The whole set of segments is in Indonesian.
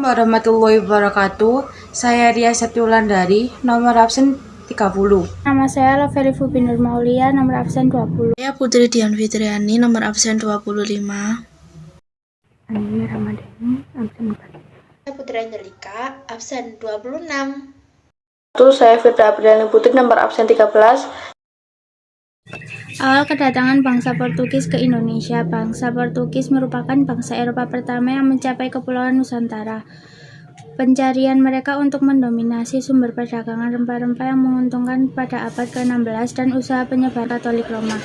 warahmatullahi wabarakatuh. Saya Ria Septiulandari, nomor absen 30. Nama saya Lovely Fubinur Maulia, nomor absen 20. Saya Putri Dian Fitriani, nomor absen 25. Ani Ramadhani, absen 4. Saya Putri Angelika, absen 26. Saya Firda Apriani Putri, nomor absen 13. Awal kedatangan bangsa Portugis ke Indonesia. Bangsa Portugis merupakan bangsa Eropa pertama yang mencapai Kepulauan Nusantara. Pencarian mereka untuk mendominasi sumber perdagangan rempah-rempah yang menguntungkan pada abad ke-16 dan usaha penyebaran Katolik Roma.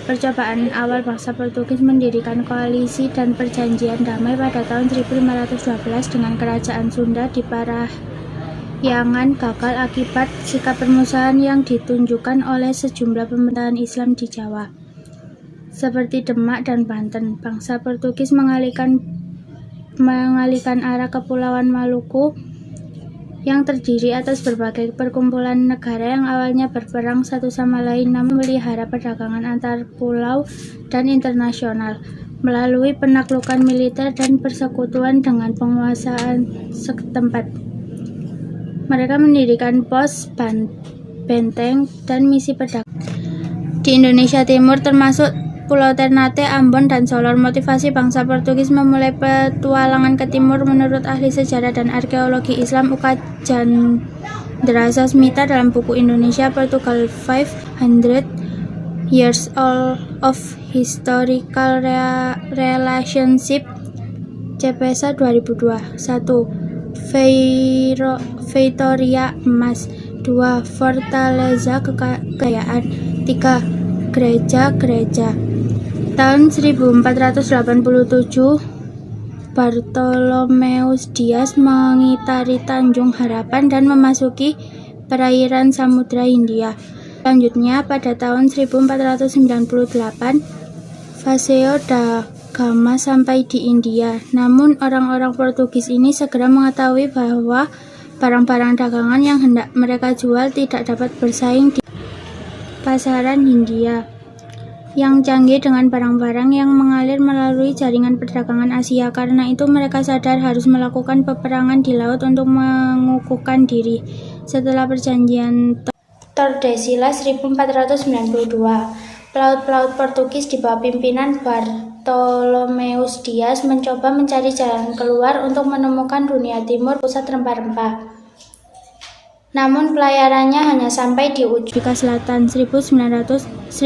Percobaan awal bangsa Portugis mendirikan koalisi dan perjanjian damai pada tahun 1512 dengan Kerajaan Sunda di Parahyangan gagal akibat sikap permusuhan yang ditunjukkan oleh sejumlah pemerintahan Islam di Jawa, seperti Demak dan Banten. Bangsa Portugis mengalihkan arah Kepulauan Maluku yang terdiri atas berbagai perkumpulan negara yang awalnya berperang satu sama lain namun memelihara perdagangan antar pulau dan internasional melalui penaklukan militer dan persekutuan dengan penguasaan setempat. Mereka mendirikan pos, benteng, dan misi perdagangan di Indonesia Timur termasuk Pulau Ternate, Ambon, dan Solor. Motivasi bangsa Portugis memulai petualangan ke timur menurut ahli sejarah dan arkeologi Islam Uka Jandrasasmita dalam buku Indonesia Portugal 500 Years of Historical Relationship CPSA 2002. 1. Feitoria emas. 2. Fortaleza kekayaan. 3. Gereja-gereja. Tahun 1487, Bartolomeus Dias mengitari Tanjung Harapan dan memasuki perairan Samudra Hindia. Selanjutnya, pada tahun 1498, Vasco da Gama sampai di India. Namun, orang-orang Portugis ini segera mengetahui bahwa barang-barang dagangan yang hendak mereka jual tidak dapat bersaing di pasaran Hindia yang canggih dengan barang-barang yang mengalir melalui jaringan perdagangan Asia. Karena itu mereka sadar harus melakukan peperangan di laut untuk mengukuhkan diri. Setelah perjanjian Tordesillas 1492, pelaut-pelaut Portugis di bawah pimpinan Bartolomeus Dias mencoba mencari jalan keluar untuk menemukan dunia timur pusat rempah-rempah. Namun pelayarannya hanya sampai di ujung Afrika Selatan 1496,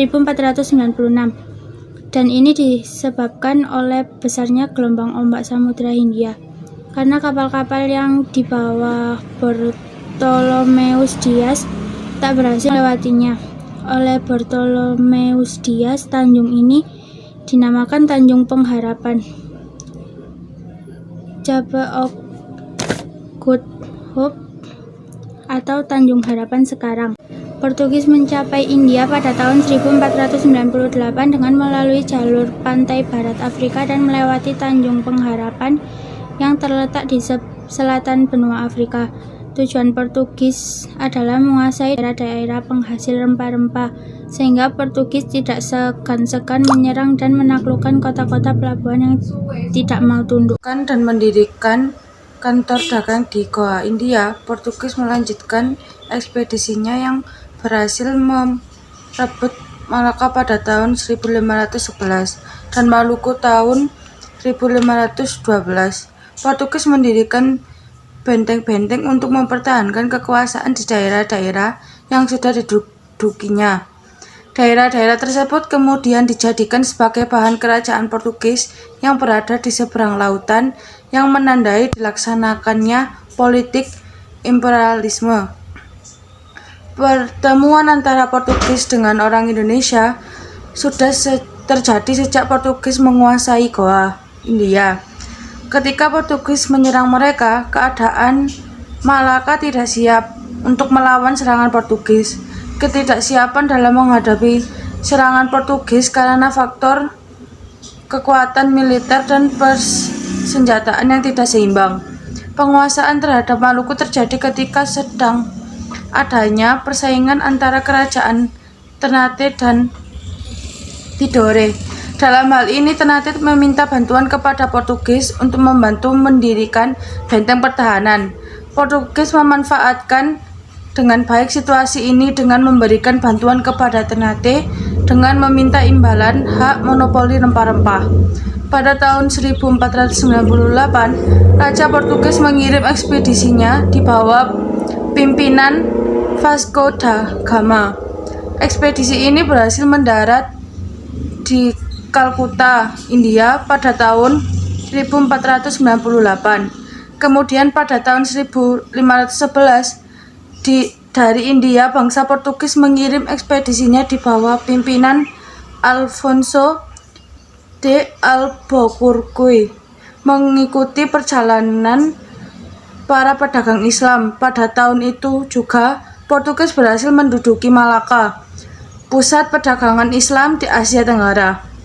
dan ini disebabkan oleh besarnya gelombang ombak Samudra Hindia. Karena kapal-kapal yang dibawa Bartolomeus Dias tak berhasil melewatinya. Oleh Bartolomeus Dias, tanjung ini dinamakan Tanjung Pengharapan, Cape of Good Hope, atau Tanjung Harapan sekarang. Portugis mencapai India pada tahun 1498 dengan melalui jalur pantai barat Afrika dan melewati Tanjung Pengharapan yang terletak di selatan benua Afrika. Tujuan Portugis adalah menguasai daerah-daerah penghasil rempah-rempah, sehingga Portugis tidak segan-segan menyerang dan menaklukkan kota-kota pelabuhan yang tidak mau tunduk. Dan mendirikan kantor dagang di Goa, India. Portugis melanjutkan ekspedisinya yang berhasil merebut Malaka pada tahun 1511 dan Maluku tahun 1512. Portugis mendirikan benteng-benteng untuk mempertahankan kekuasaan di daerah-daerah yang sudah didudukinya. Daerah-daerah tersebut kemudian dijadikan sebagai bahan kerajaan Portugis yang berada di seberang lautan, yang menandai dilaksanakannya politik imperialisme. Pertemuan antara Portugis dengan orang Indonesia sudah terjadi sejak Portugis menguasai Goa, India. Ketika Portugis menyerang mereka, keadaan Malaka tidak siap untuk melawan serangan Portugis. Ketidaksiapan dalam menghadapi serangan Portugis karena faktor kekuatan militer dan persenjataan yang tidak seimbang. Penguasaan terhadap Maluku terjadi ketika sedang adanya persaingan antara kerajaan Ternate dan Tidore. Dalam hal ini, Ternate meminta bantuan kepada Portugis untuk membantu mendirikan benteng pertahanan. Portugis memanfaatkan dengan baik situasi ini dengan memberikan bantuan kepada Ternate dengan meminta imbalan hak monopoli rempah-rempah. Pada tahun 1498, Raja Portugis mengirim ekspedisinya di bawah pimpinan Vasco da Gama. Ekspedisi ini berhasil mendarat di Kalkuta, India pada tahun 1498. Kemudian pada tahun 1511 dari India, bangsa Portugis mengirim ekspedisinya di bawah pimpinan Alfonso de Albuquerque mengikuti perjalanan para pedagang Islam. Pada tahun itu juga Portugis berhasil menduduki Malaka, pusat perdagangan Islam di Asia Tenggara.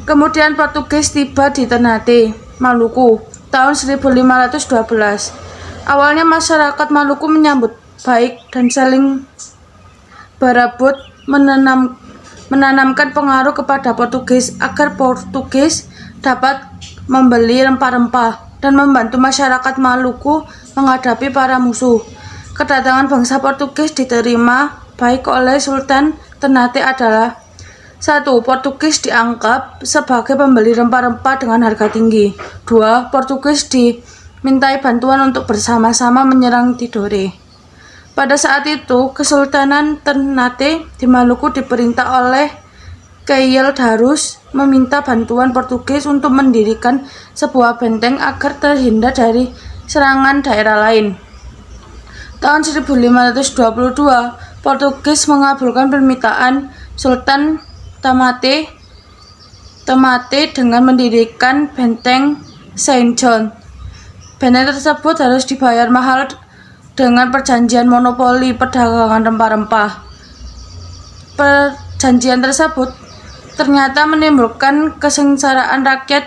Kemudian Portugis tiba di Ternate, Maluku, tahun 1512. Awalnya masyarakat Maluku menyambut baik dan saling berebut menanamkan pengaruh kepada Portugis agar Portugis dapat membeli rempah-rempah dan membantu masyarakat Maluku menghadapi para musuh. Kedatangan bangsa Portugis diterima baik oleh Sultan Ternate adalah: 1. Portugis dianggap sebagai pembeli rempah-rempah dengan harga tinggi. 2. Portugis dimintai bantuan untuk bersama-sama menyerang Tidore. Pada saat itu, Kesultanan Ternate di Maluku diperintah oleh Keyel Darus meminta bantuan Portugis untuk mendirikan sebuah benteng agar terhindar dari serangan daerah lain. Tahun 1522, Portugis mengabulkan permintaan Sultan Ternate dengan mendirikan benteng Saint John. Benteng tersebut harus dibayar mahal dengan perjanjian monopoli perdagangan rempah-rempah. Perjanjian tersebut ternyata menimbulkan kesengsaraan rakyat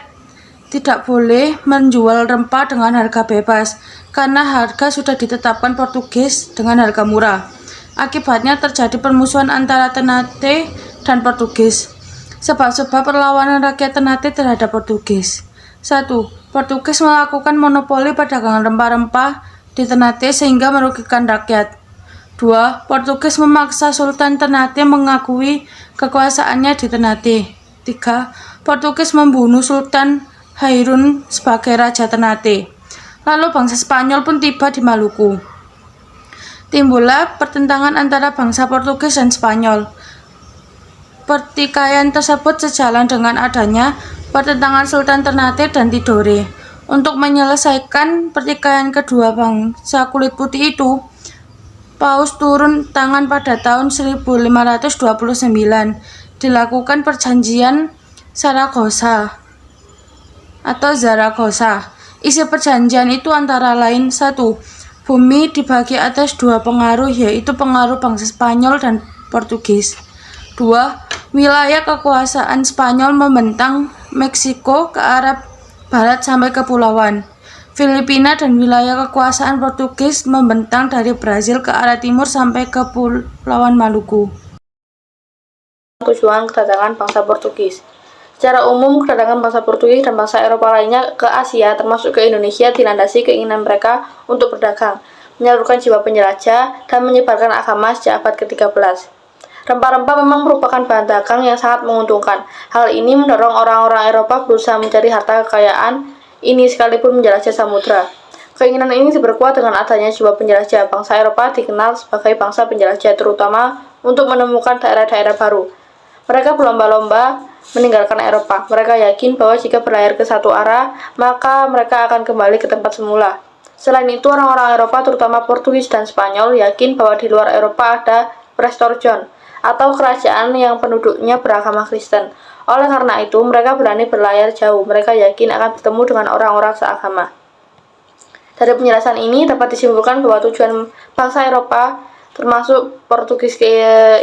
tidak boleh menjual rempah dengan harga bebas karena harga sudah ditetapkan Portugis dengan harga murah. Akibatnya terjadi permusuhan antara Ternate dan Portugis. Sebab-sebab perlawanan rakyat Ternate terhadap Portugis. 1. Portugis melakukan monopoli perdagangan rempah-rempah di Ternate sehingga merugikan rakyat. 2. Portugis memaksa Sultan Ternate mengakui kekuasaannya di Ternate. 3. Portugis membunuh Sultan Hairun sebagai Raja Ternate. Lalu bangsa Spanyol pun tiba di Maluku. Timbullah pertentangan antara bangsa Portugis dan Spanyol. Pertikaian tersebut sejalan dengan adanya pertentangan Sultan Ternate dan Tidore. Untuk menyelesaikan pertikaian kedua bangsa kulit putih itu, Paus turun tangan pada tahun 1529. Dilakukan perjanjian Zaragoza. Isi perjanjian itu antara lain: 1. Bumi dibagi atas dua pengaruh, yaitu pengaruh bangsa Spanyol dan Portugis. 2. Wilayah kekuasaan Spanyol membentang Meksiko ke arah barat sampai Kepulauan Filipina, dan wilayah kekuasaan Portugis membentang dari Brazil ke arah timur sampai Kepulauan Maluku. Tujuan kedatangan bangsa Portugis. Secara umum, kedatangan bangsa Portugis dan bangsa Eropa lainnya ke Asia, termasuk ke Indonesia, dilandasi keinginan mereka untuk berdagang, menyalurkan jiwa penjelajah, dan menyebarkan agama sejak abad ke-13. Rempah-rempah memang merupakan bahan dagang yang sangat menguntungkan. Hal ini mendorong orang-orang Eropa berusaha mencari harta kekayaan ini sekalipun menjelajah samudra. Keinginan ini diperkuat dengan adanya jiwa penjelajah. Bangsa Eropa dikenal sebagai bangsa penjelajah, terutama untuk menemukan daerah-daerah baru. Mereka berlomba-lomba meninggalkan Eropa. Mereka yakin bahwa jika berlayar ke satu arah, maka mereka akan kembali ke tempat semula. Selain itu, orang-orang Eropa, terutama Portugis dan Spanyol, yakin bahwa di luar Eropa ada Prestor John, atau kerajaan yang penduduknya beragama Kristen. Oleh karena itu, mereka berani berlayar jauh. Mereka yakin akan bertemu dengan orang-orang seagama. Dari penjelasan ini dapat disimpulkan bahwa tujuan bangsa Eropa, termasuk Portugis ke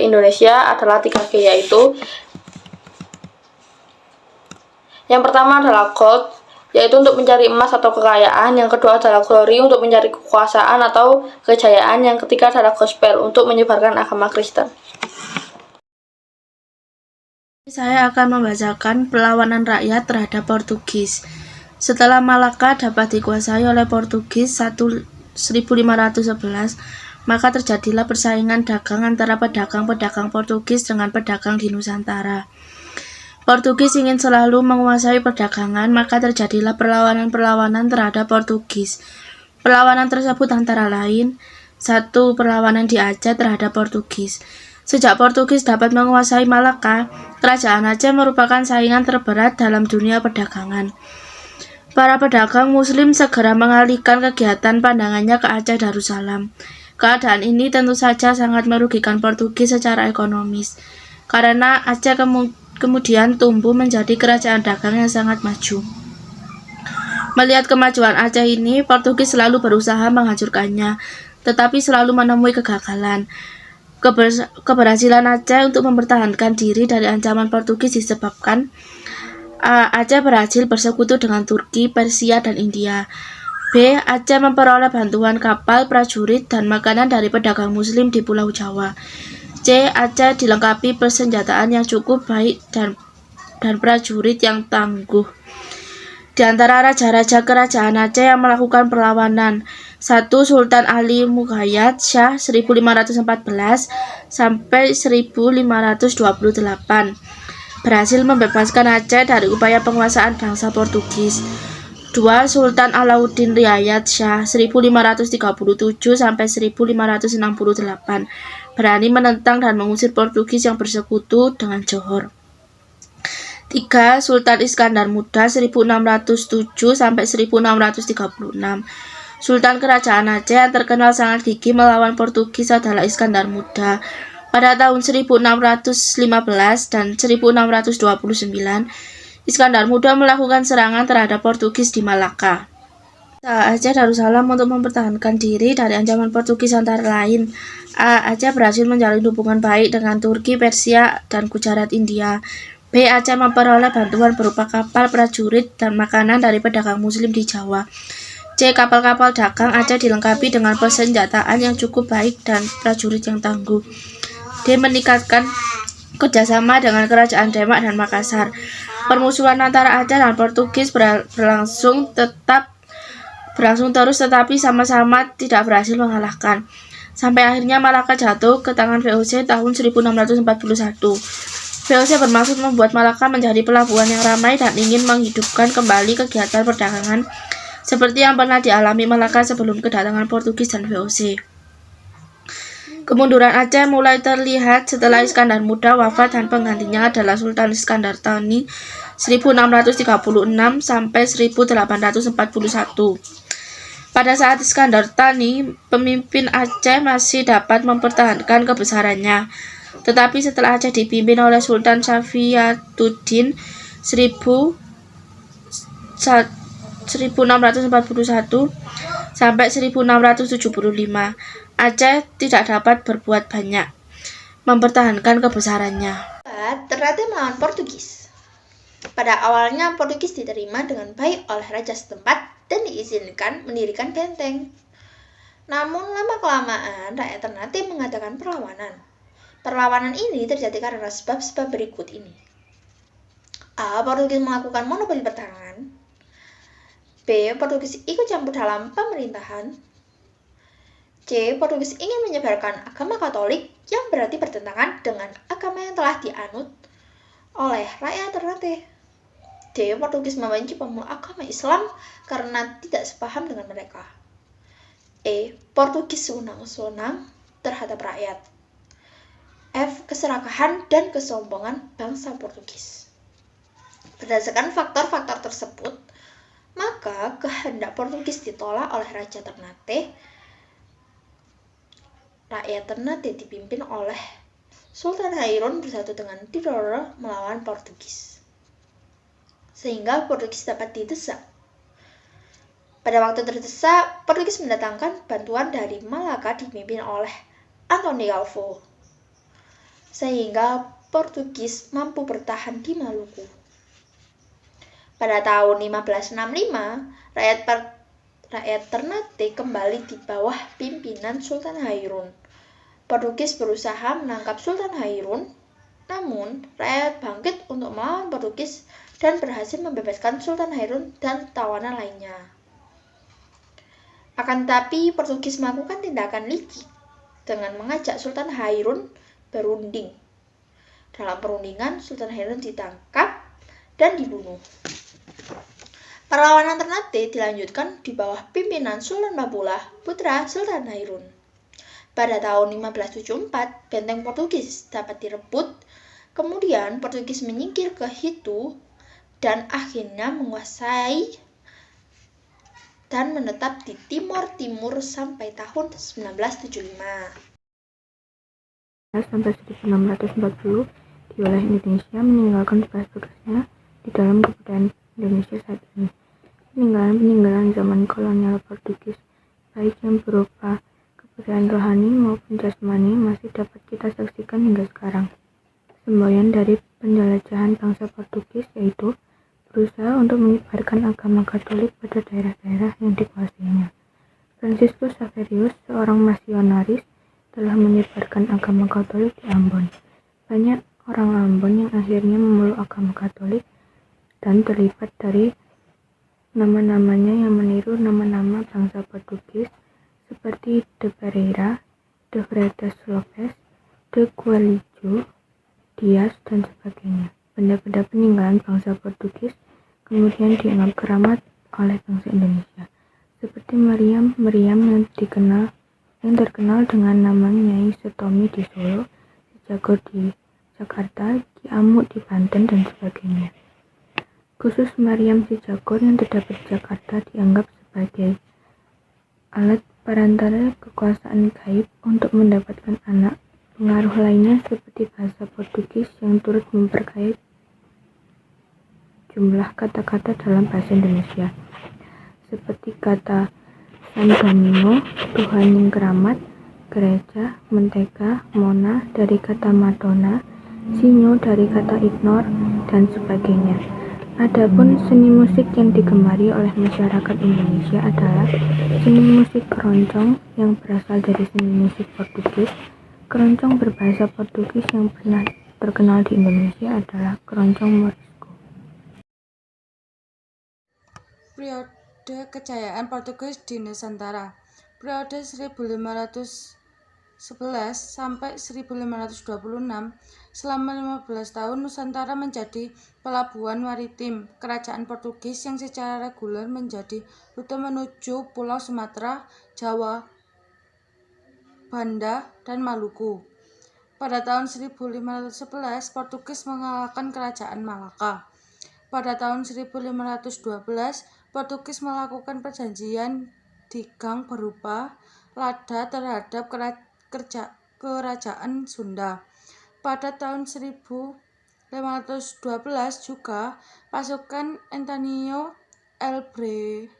Indonesia, adalah 3G, yaitu: yang pertama adalah gold, yaitu untuk mencari emas atau kekayaan. Yang kedua adalah glory, untuk mencari kekuasaan atau kejayaan. Yang ketiga adalah gospel, untuk menyebarkan agama Kristen. Saya akan membacakan perlawanan rakyat terhadap Portugis. Setelah Malaka dapat dikuasai oleh Portugis 1511, maka terjadilah persaingan dagang antara pedagang-pedagang Portugis dengan pedagang di Nusantara. Portugis ingin selalu menguasai perdagangan, maka terjadilah perlawanan-perlawanan terhadap Portugis. Perlawanan tersebut antara lain: 1. Perlawanan di Aceh terhadap Portugis. Sejak Portugis dapat menguasai Malaka, kerajaan Aceh merupakan saingan terberat dalam dunia perdagangan. Para pedagang Muslim segera mengalihkan kegiatan pandangannya ke Aceh Darussalam. Keadaan ini tentu saja sangat merugikan Portugis secara ekonomis, karena Aceh kemudian tumbuh menjadi kerajaan dagang yang sangat maju. Melihat kemajuan Aceh ini, Portugis selalu berusaha menghancurkannya, tetapi selalu menemui kegagalan. Keberhasilan Aceh untuk mempertahankan diri dari ancaman Portugis disebabkan Aceh berhasil bersekutu dengan Turki, Persia, dan India. B. Aceh memperoleh bantuan kapal, prajurit, dan makanan dari pedagang Muslim di Pulau Jawa. C. Aceh dilengkapi persenjataan yang cukup baik dan prajurit yang tangguh. Di antara raja-raja kerajaan Aceh yang melakukan perlawanan: 1. Sultan Ali Mughayat Shah 1514 sampai 1528 berhasil membebaskan Aceh dari upaya penguasaan bangsa Portugis. 2. Sultan Alauddin Riayat Shah 1537 sampai 1568 berani menentang dan mengusir Portugis yang bersekutu dengan Johor. 3. Sultan Iskandar Muda 1607 sampai 1636. Sultan kerajaan Aceh yang terkenal sangat gigih melawan Portugis adalah Iskandar Muda. Pada tahun 1615 dan 1629, Iskandar Muda melakukan serangan terhadap Portugis di Malaka. Aceh Darussalam untuk mempertahankan diri dari ancaman Portugis antara lain: A. Aceh berhasil menjalin hubungan baik dengan Turki, Persia, dan Gujarat, India. B. Aceh memperoleh bantuan berupa kapal, prajurit, dan makanan dari pedagang Muslim di Jawa. C. Kapal-kapal dagang Aceh dilengkapi dengan persenjataan yang cukup baik dan prajurit yang tangguh. D. Meningkatkan kerjasama dengan kerajaan Demak dan Makassar. Permusuhan antara Aceh dan Portugis berlangsung terus, tetapi sama-sama tidak berhasil mengalahkan, sampai akhirnya Malaka jatuh ke tangan VOC tahun 1641. VOC bermaksud membuat Malaka menjadi pelabuhan yang ramai dan ingin menghidupkan kembali kegiatan perdagangan seperti yang pernah dialami Malaka sebelum kedatangan Portugis dan VOC. Kemunduran Aceh mulai terlihat setelah Iskandar Muda wafat dan penggantinya adalah Sultan Iskandar Thani 1636 sampai 1841. Pada saat Iskandar Thani, pemimpin Aceh masih dapat mempertahankan kebesarannya. Tetapi setelah Aceh dipimpin oleh Sultan Safiyatuddin 1641 sampai 1675, Aceh tidak dapat berbuat banyak mempertahankan kebesarannya. Ternate melawan Portugis. Pada awalnya Portugis diterima dengan baik oleh raja setempat dan diizinkan mendirikan benteng. Namun lama-kelamaan rakyat Ternate mengadakan perlawanan. Perlawanan ini terjadi karena sebab-sebab berikut ini. A. Portugis melakukan monopoli pertahanan. B. Portugis ikut campur dalam pemerintahan. C. Portugis ingin menyebarkan agama Katolik yang berarti bertentangan dengan agama yang telah dianut oleh rakyat Ternate. D. Portugis membenci pemeluk agama Islam karena tidak sepaham dengan mereka. E. Portugis sewenang-wenang terhadap rakyat. F. Keserakahan dan kesombongan bangsa Portugis. Berdasarkan faktor-faktor tersebut, maka kehendak Portugis ditolak oleh Raja Ternate. Rakyat Ternate dipimpin oleh Sultan Hairun bersatu dengan Tidore melawan Portugis, sehingga Portugis dapat didesak. Pada waktu terdesak, Portugis mendatangkan bantuan dari Malaka dipimpin oleh Antoni Galvo, sehingga Portugis mampu bertahan di Maluku. Pada tahun 1565, rakyat Ternate kembali di bawah pimpinan Sultan Hairun. Portugis berusaha menangkap Sultan Hairun, Namun, rakyat bangkit untuk melawan Portugis dan berhasil membebaskan Sultan Harun dan tawanan lainnya. Akan tetapi, Portugis melakukan tindakan licik dengan mengajak Sultan Harun berunding. Dalam perundingan, Sultan Harun ditangkap dan dibunuh. Perlawanan Ternate dilanjutkan di bawah pimpinan Sultan Bapulah, putra Sultan Harun. Pada tahun 1574, benteng Portugis dapat direbut. Kemudian Portugis menyingkir ke Hitu dan akhirnya menguasai dan menetap di Timor Timur sampai tahun 1975. Sampai 1640, di wilayah Indonesia meninggalkan bekas-bekasnya di dalam kebudayaan Indonesia saat ini. Peninggalan zaman kolonial Portugis, baik yang berupa kebudayaan rohani maupun jasmani, masih dapat kita saksikan hingga sekarang. Semboyan dari penjelajahan bangsa Portugis yaitu berusaha untuk menyebarkan agama Katolik pada daerah-daerah yang dikuasainya. Franciscus Xaverius, seorang misionaris, telah menyebarkan agama Katolik di Ambon. Banyak orang Ambon yang akhirnya memeluk agama Katolik dan terlibat dari nama-namanya yang meniru nama-nama bangsa Portugis seperti de Pereira, de Freitas Lopes, de Coelho, Dias, dan sebagainya. Benda-benda peninggalan bangsa Portugis kemudian dianggap keramat oleh bangsa Indonesia, seperti meriam yang terkenal dengan nama Nyai Setomi di Solo, Si Jagor di Jakarta, Ki Amuk di Banten, dan sebagainya. Khusus meriam Si Jagor yang terdapat di Jakarta dianggap sebagai alat perantara kekuasaan gaib untuk mendapatkan anak. Pengaruh lainnya seperti bahasa Portugis yang turut memperkaya jumlah kata-kata dalam bahasa Indonesia, seperti kata San Domingo, Tuhan yang keramat, gereja, mentega, mona dari kata Madonna, sinyo dari kata ignore, dan sebagainya. Adapun seni musik yang digemari oleh masyarakat Indonesia adalah seni musik keroncong yang berasal dari seni musik Portugis. Keroncong berbahasa Portugis yang pernah terkenal di Indonesia adalah keroncong Morisco. Periode kejayaan Portugis di Nusantara. Periode 1511 sampai 1526, selama 15 tahun Nusantara menjadi pelabuhan maritim kerajaan Portugis yang secara reguler menjadi rute menuju Pulau Sumatera, Jawa, Banda, dan Maluku. Pada tahun 1511, Portugis mengalahkan kerajaan Malaka. Pada tahun 1512, Portugis melakukan perjanjian digang berupa lada terhadap kerajaan Sunda. Pada tahun 1512 juga pasukan Antonio Elbreu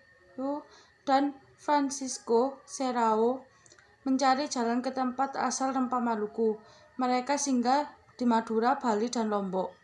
dan Francisco Serrao mencari jalan ke tempat asal rempah Maluku. Mereka singgah di Madura, Bali, dan Lombok.